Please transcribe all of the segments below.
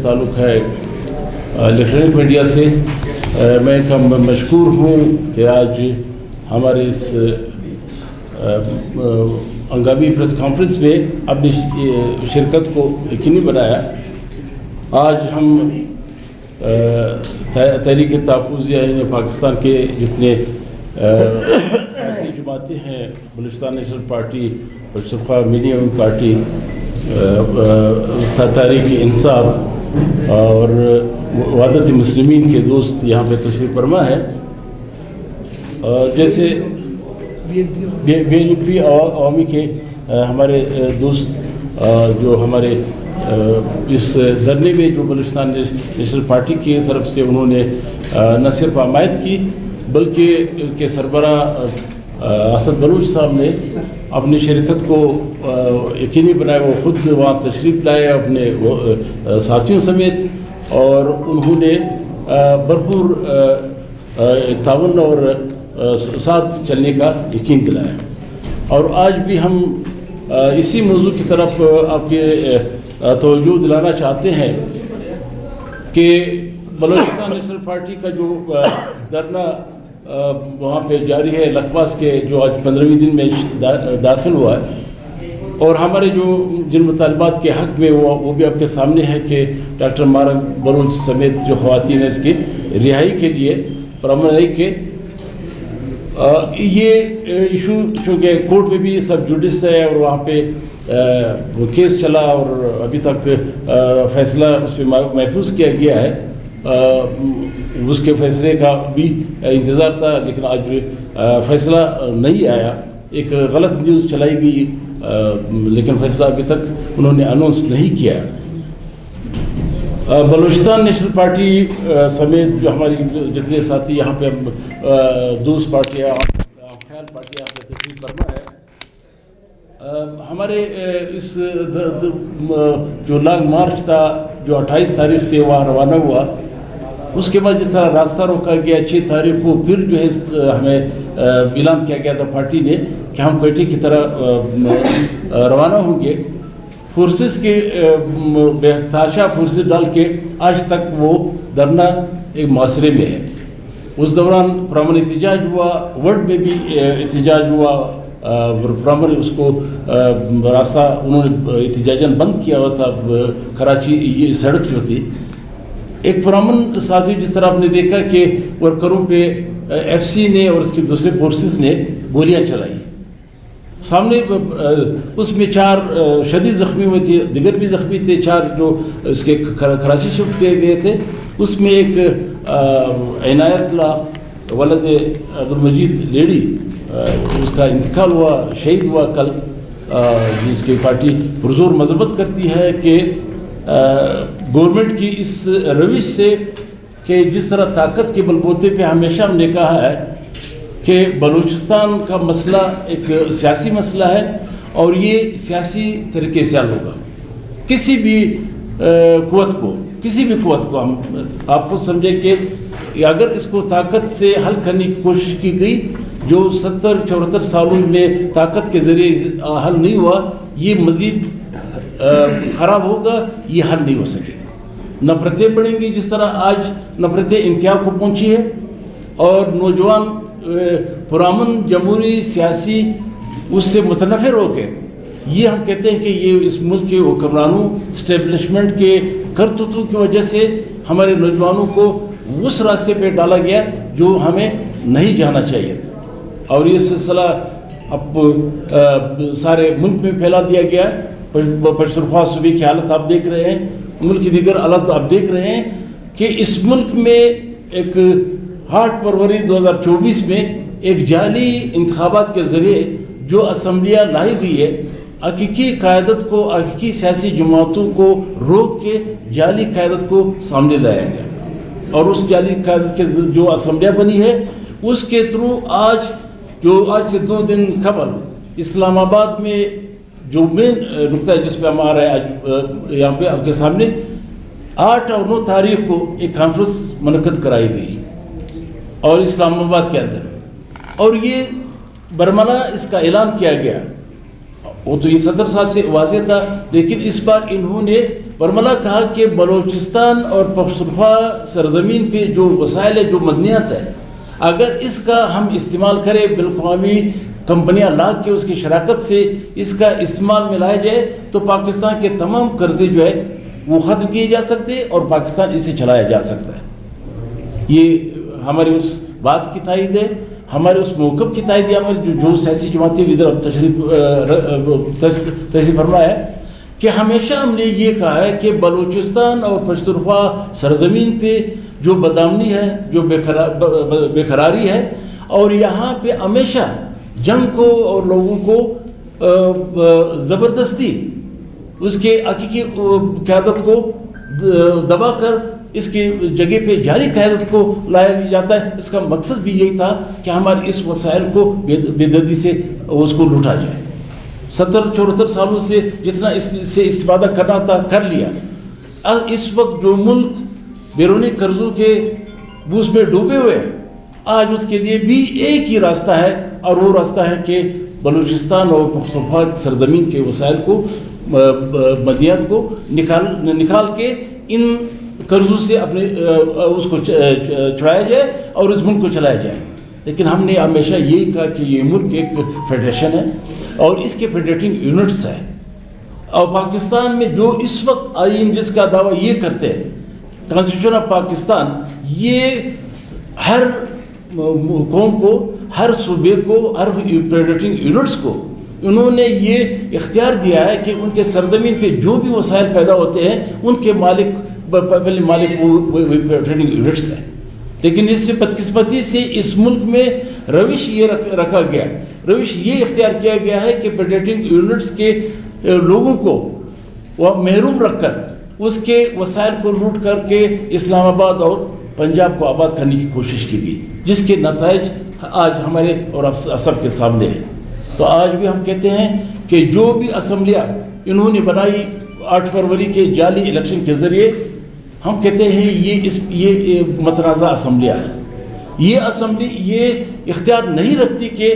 تعلق ہے electronic media سے میں مشکور ہوں کہ آج ہمارے اس ہنگامی پریس کانفرنس میں اپنی شرکت کو یقینی بنایا۔ آج ہم تحریک تحفظ پاکستان کے جتنے سیاسی جماعتیں ہیں، Balochistan national party, Pashtunkhwa minimum party, Tehreek Insaf اور وحدت مسلمین کے دوست یہاں پہ تشریف فرما ہے۔ جیسے بی این پی عوامی کے ہمارے دوست جو ہمارے اس دھرنے میں جو بلوچستان نیشنل پارٹی کی طرف سے انہوں نے نہ صرف حمایت کی بلکہ ان کے سربراہ اسد بلوچ صاحب نے اپنی شرکت کو یقینی بنایا۔ وہ خود وہاں تشریف لائے اپنے ساتھیوں سمیت، اور انہوں نے بھرپور تعاون اور ساتھ چلنے کا یقین دلایا۔ اور آج بھی ہم اسی موضوع کی طرف آپ کے توجہ دلانا چاہتے ہیں کہ بلوچستان نیشنل پارٹی کا جو دھرنا وہاں پہ جاری ہے لکواس کے، جو آج 15ویں دن میں داخل ہوا ہے، اور ہمارے جو جن مطالبات کے حق میں وہ بھی آپ کے سامنے ہے کہ ڈاکٹر مبارک بلوچ سمیت جو خواتین ہیں اس کی رہائی کے لیے پرامن کے یہ ایشو چونکہ کورٹ میں بھی سب جوڈس ہے اور وہاں پہ وہ کیس چلا اور ابھی تک فیصلہ اس پہ محفوظ کیا گیا ہے۔ اس کے فیصلے کا بھی انتظار تھا، لیکن آج فیصلہ نہیں آیا۔ ایک غلط نیوز چلائی گئی، لیکن فیصلہ ابھی تک انہوں نے اناؤنس نہیں کیا۔ بلوچستان نیشنل پارٹی سمیت جو ہماری جتنے ساتھی یہاں پہ دوسری پارٹیاں خیال پارٹیاں یہاں پہ تشریف فرما ہے، ہمارے اس جو لانگ مارچ تھا جو 28 تاریخ سے وہاں روانہ ہوا، اس کے بعد جس طرح راستہ روکا گیا 6 تاریخ کو پھر جو ہے ہمیں اعلان کیا گیا تھا پارٹی نے کہ ہم کوئٹے کی طرح روانہ ہوں گے۔ فورسز کے تاشا فورسز ڈال کے آج تک وہ دھرنا ایک معاشرے میں ہے۔ اس دوران پرامن احتجاج ہوا، ورڈ میں بھی احتجاج ہوا، پرامن اس کو راستہ انہوں نے احتجاجاً بند کیا ہوا تھا۔ کراچی یہ سڑک جو تھی، ایک پرامن ساتھی جس طرح آپ نے دیکھا کہ ورکروں پہ ایف سی نے اور اس کے دوسرے فورسز نے گولیاں چلائی سامنے، اس میں 4 شدید زخمی ہوئے تھے، دیگر بھی زخمی تھے، 4 جو اس کے کراچی شفٹ کیے گئے تھے۔ اس میں ایک عنایت اللہ ولد عبدالمجید لیڈی، اس کا انتقال ہوا، شہید ہوا کل، جس کی پارٹی پرزور مذمت کرتی ہے کہ گورنمنٹ کی اس روش سے کہ جس طرح طاقت کے بلبوتے پہ ہمیشہ ہم نے کہا ہے کہ بلوچستان کا مسئلہ ایک سیاسی مسئلہ ہے اور یہ سیاسی طریقے سے حل ہوگا۔ کسی بھی قوت کو ہم آپ خود سمجھیں کہ اگر اس کو طاقت سے حل کرنے کی کوشش کی گئی، جو 70-74 سالوں میں طاقت کے ذریعے حل نہیں ہوا، یہ مزید خراب ہوگا، یہ حل نہیں ہو سکے گا۔ نفرتیں بڑھیں گی، جس طرح آج نفرتیں انتہا کو پہنچی ہے، اور نوجوان پرامن جمہوری سیاسی اس سے متنفر ہو کے یہ ہم کہتے ہیں کہ یہ اس ملک کے حکمرانوں اسٹیبلشمنٹ کے کرتوتوں کی وجہ سے ہمارے نوجوانوں کو اس راستے پہ ڈالا گیا جو ہمیں نہیں جانا چاہیے تھا، اور یہ سلسلہ اب سارے ملک میں پھیلا دیا گیا۔ پشتونخوا صوبے کی حالت آپ دیکھ رہے ہیں، ملک کی دیگر حالت آپ دیکھ رہے ہیں کہ اس ملک میں ایک 8 فروری 2024 میں ایک جعلی انتخابات کے ذریعے جو اسمبلیاں لائی گئی ہے، حقیقی قیادت کو، حقیقی سیاسی جماعتوں کو روک کے جعلی قیادت کو سامنے لایا گیا، اور اس جعلی قیادت کے جو اسمبلیاں بنی ہے اس کے تھرو آج سے 2 دن قبل اسلام آباد میں جو مین نقطہ ہے جس پہ ہم آ رہے ہیں آج یہاں پہ آپ کے سامنے، 8 اور 9 تاریخ کو ایک کانفرنس منعقد کرائی گئی اور اسلام آباد کے اندر، اور یہ برملا اس کا اعلان کیا گیا۔ وہ تو یہ صدر صاحب سے واضح تھا، لیکن اس بار انہوں نے برملا کہا کہ بلوچستان اور پختونخوا سرزمین پہ جو وسائل ہے، جو مدنیات ہے، اگر اس کا ہم استعمال کریں، بین الاقوامی کمپنیاں لا کے اس کی شراکت سے اس کا استعمال میں لایا جائے تو پاکستان کے تمام قرضے جو ہے وہ ختم کیے جا سکتے اور پاکستان اسے چلایا جا سکتا ہے۔ یہ ہماری اس بات کی تائید ہے، ہمارے اس موقف کی تائید ہے، ہماری جو سیاسی جماعتیں ادھر اب تشریف فرما ہے کہ ہمیشہ ہم نے یہ کہا ہے کہ بلوچستان اور پختونخوا سرزمین پہ جو بدامنی ہے، جو بے قراری ہے، اور یہاں پہ ہمیشہ جنگ کو اور لوگوں کو زبردستی اس کے حقیقی قیادت کو دبا کر اس کی جگہ پہ جاری قیادت کو لایا جاتا ہے۔ اس کا مقصد بھی یہی تھا کہ ہمارے اس وسائل کو بے دردی سے اس کو لوٹا جائے۔ 70-74 سالوں سے جتنا اس سے استفادہ کرنا تھا کر لیا۔ اس وقت جو ملک بیرونی قرضوں کے بوجھ میں ڈوبے ہوئے ہیں، آج اس کے لیے بھی ایک ہی راستہ ہے، اور وہ راستہ ہے کہ بلوچستان اور پختونخوا سرزمین کے وسائل کو، مدنیات کو نکال کے ان قرضوں سے اپنے اس کو چھڑایا جائے اور اس ملک کو چلایا جائے۔ لیکن ہم نے ہمیشہ یہی کہا کہ یہ ملک ایک فیڈریشن ہے اور اس کے فیڈریٹنگ یونٹس ہے، اور پاکستان میں جو اس وقت آئین جس کا دعویٰ یہ کرتے ہیں، کانسٹیٹیوشن آف پاکستان، یہ ہر قوم کو، ہر صوبے کو، ہر فیڈریٹنگ یونٹس کو انہوں نے یہ اختیار دیا ہے کہ ان کے سرزمین پہ جو بھی وسائل پیدا ہوتے ہیں ان کے پہلے مالک وہ فیڈریٹنگ یونٹس ہیں۔ لیکن اس سے بدقسمتی سے اس ملک میں روش یہ رکھا گیا، روش یہ اختیار کیا گیا ہے کہ فیڈریٹنگ یونٹس کے لوگوں کو وہ محروم رکھ کر اس کے وسائل کو لوٹ کر کے اسلام آباد اور پنجاب کو آباد کرنے کی کوشش کی گئی، جس کے نتائج آج ہمارے اور سب کے سامنے ہیں۔ تو آج بھی ہم کہتے ہیں کہ جو بھی اسمبلیاں انہوں نے بنائی 8 فروری کے جعلی الیکشن کے ذریعے، ہم کہتے ہیں یہ متنازع اسمبلیاں ہیں۔ یہ اسمبلی یہ اختیار نہیں رکھتی کہ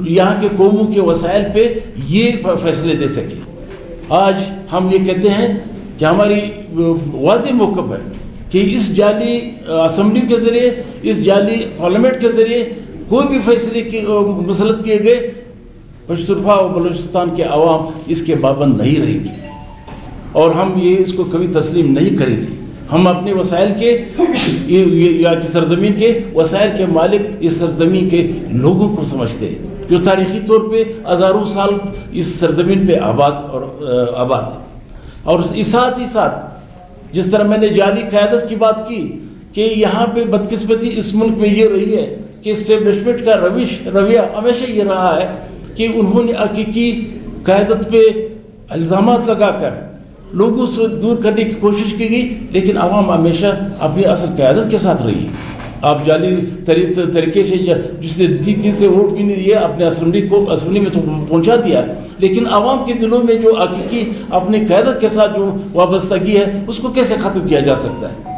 یہاں کے قوموں کے وسائل پہ یہ فیصلے دے سکے۔ آج ہم یہ کہتے ہیں کہ ہماری واضح موقف ہے کہ اس جعلی اسمبلی کے ذریعے، اس جعلی پارلیمنٹ کے ذریعے کوئی بھی فیصلے مسلط کیے گئے، پختونخوا اور بلوچستان کے عوام اس کے پابند نہیں رہیں گی، اور ہم اس کو کبھی تسلیم نہیں کریں گے۔ ہم اپنے وسائل کے، یا کی سرزمین کے وسائل کے مالک اس سرزمین کے لوگوں کو سمجھتے ہیں، جو تاریخی طور پہ ہزاروں سال اس سرزمین پہ آباد ہے۔ اور ساتھ ہی ساتھ جس طرح میں نے جعلی قیادت کی بات کی کہ یہاں پہ بدقسمتی اس ملک میں یہ رہی ہے کہ اسٹیبلشمنٹ کا رویہ ہمیشہ یہ رہا ہے کہ انہوں نے حقیقی قیادت پہ الزامات لگا کر لوگوں سے دور کرنے کی کوشش کی گئی، لیکن عوام ہمیشہ اپنی اصل قیادت کے ساتھ رہی ہے۔ آپ جعلی طریقے سے جس نے 3 سے ووٹ بھی نہیں دیا، اپنے اسمبلی میں تو پہنچا دیا، لیکن عوام کے دلوں میں جو حقیقی اپنی قیادت کے ساتھ جو وابستگی ہے اس کو کیسے ختم کیا جا سکتا ہے؟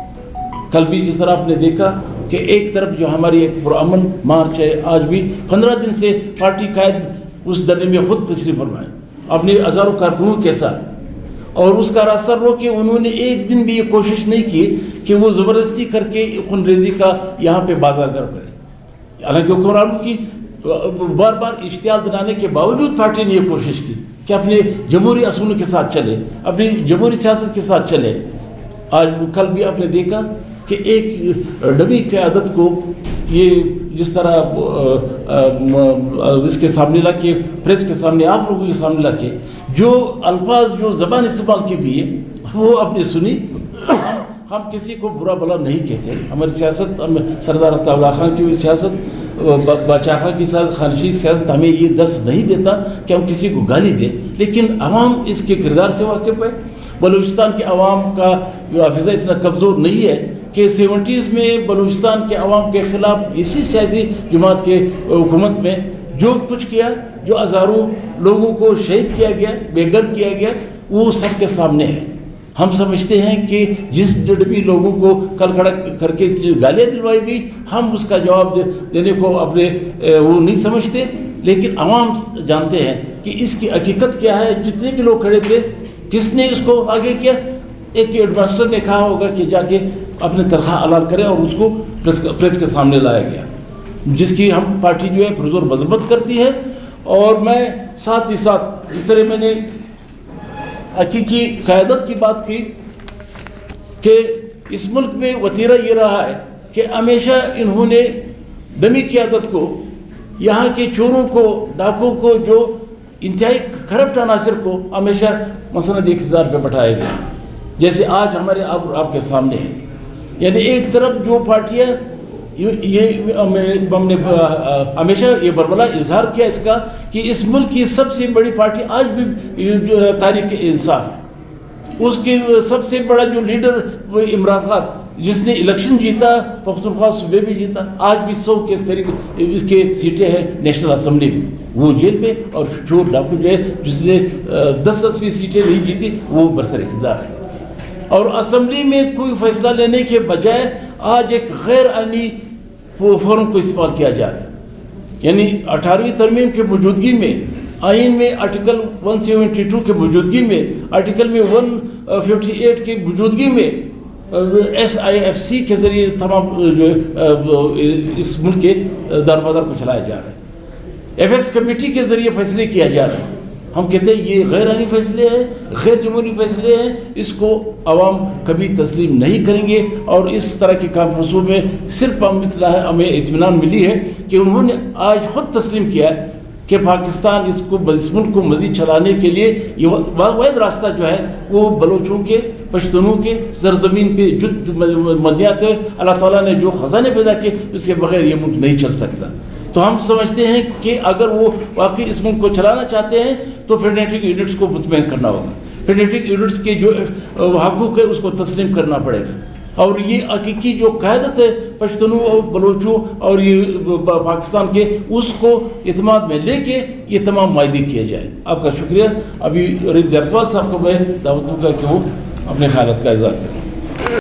کل بھی جس طرح آپ نے دیکھا کہ ایک طرف جو ہماری ایک پرامن مارچ ہے، آج بھی 15 دن سے پارٹی قائد اس دھرنے میں خود تشریف فرمائے اپنے ہزاروں کارکنوں کے ساتھ، اور اس کا راستہ روکے انہوں نے ایک دن بھی یہ کوشش نہیں کی کہ وہ زبردستی کر کے خون ریزی کا یہاں پہ بازار گرم کرے۔ حالانکہ حکمرانوں کی بار بار اشتعال دلانے کے باوجود پارٹی نے یہ کوشش کی کہ اپنے جمہوری اصولوں کے ساتھ چلے، اپنی جمہوری سیاست کے ساتھ چلے۔ آج کل بھی آپ نے دیکھا کہ ایک ڈمی قیادت کو یہ جس طرح اس کے سامنے لا کے، پریس کے سامنے، آپ لوگوں کے سامنے لا کے جو الفاظ، جو زبان استعمال کی گئی ہے وہ آپ نے سنی۔ ہم کسی کو برا بلا نہیں کہتے، ہماری سیاست، سردار عطا اللہ خان کی سیاست، بادشاہ خان کی سیاست، خانشی سیاست ہمیں یہ درس نہیں دیتا کہ ہم کسی کو گالی دیں، لیکن عوام اس کے کردار سے واقف ہے۔ بلوچستان کے عوام کا حافظہ اتنا کمزور نہیں ہے کہ 70s میں بلوچستان کے عوام کے خلاف اسی سیاسی جماعت کے حکومت میں جو کچھ کیا، جو ہزاروں لوگوں کو شہید کیا گیا، بے گھر کیا گیا، وہ سب کے سامنے ہے۔ ہم سمجھتے ہیں کہ جس ڈڑبی لوگوں کو کل کھڑا کر کے گالیاں دلوائی گئی، ہم اس کا جواب دینے کو اپنے وہ نہیں سمجھتے، لیکن عوام جانتے ہیں کہ اس کی حقیقت کیا ہے۔ جتنے بھی لوگ کھڑے تھے، کس نے اس کو آگے کیا؟ ایک ہیڈ ماسٹر نے کہا ہوگا کہ جا کے اپنے تنخواہ اعلان کرے اور اس کو پریس کے سامنے لایا گیا، جس کی ہم پارٹی جو ہے پرزور مذمت کرتی ہے۔ اور میں ساتھ ہی ساتھ جس طرح میں نے حقیقی قیادت کی بات کی کہ اس ملک میں وتیرہ یہ رہا ہے کہ ہمیشہ انہوں نے ڈمی قیادت کو، یہاں کے چوروں کو، ڈاکوں کو، جو انتہائی کرپٹ عناصر کو ہمیشہ مسند اقتدار پہ بٹھایا گیا، جیسے آج ہمارے آپ کے سامنے ہے۔ یعنی ایک طرف جو پارٹیاں یہ ہم نے ہمیشہ یہ برملا اظہار کیا اس کا کہ اس ملک کی سب سے بڑی پارٹی آج بھی تحریک انصاف ہے، اس کے سب سے بڑا جو لیڈر وہ عمران خان، جس نے الیکشن جیتا، پختونخوا صوبے بھی جیتا، آج بھی 100 کے قریب اس کے سیٹیں ہیں نیشنل اسمبلی میں، وہ جیل پہ، اور چور ڈاکو جو ہے جس نے 10-10 سیٹیں نہیں جیتی وہ برسر اقتدار ہے۔ اور اسمبلی میں کوئی فیصلہ لینے کے بجائے آج ایک غیر آئینی فورم کو استعمال کیا جا رہا ہے، یعنی 18ویں ترمیم کے موجودگی میں، آئین میں آرٹیکل 172 کے موجودگی میں، آرٹیکل میں 158 کی موجودگی میں SIFC کے ذریعے تمام جو اس ملک کے دارمدار کو چلایا جا رہا ہے، ایپیکس کمیٹی کے ذریعے فیصلے کیا جا رہا ہے۔ ہم کہتے ہیں یہ غیر آئینی فیصلے ہیں، غیر جمہوری فیصلے ہیں، اس کو عوام کبھی تسلیم نہیں کریں گے۔ اور اس طرح کے کانفرنسوں میں صرف ہمیں اطمینان ملی ہے کہ انہوں نے آج خود تسلیم کیا کہ پاکستان اس ملک کو مزید چلانے کے لیے یہ واحد راستہ جو ہے وہ بلوچوں کے، پشتونوں کے سرزمین پہ مدیات ہے، اللہ تعالیٰ نے جو خزانے پیدا کیے اس کے بغیر یہ ملک نہیں چل سکتا۔ تو ہم سمجھتے ہیں کہ اگر وہ واقعی اس ملک کو چلانا چاہتے ہیں تو فیڈریٹک یونٹس کو مطمئن کرنا ہوگا، فیڈریٹک یونٹس کے جو حقوق ہے اس کو تسلیم کرنا پڑے گا، اور یہ حقیقی جو قیادت ہے پشتونوں اور بلوچوں اور یہ پاکستان کے، اس کو اعتماد میں لے کے یہ تمام معاہدے کیے جائیں۔ آپ کا شکریہ۔ ابھی رحیم زیرسوال صاحب کو میں دعوت دوں گا کہ وہ اپنے خیالات کا اظہار کریں۔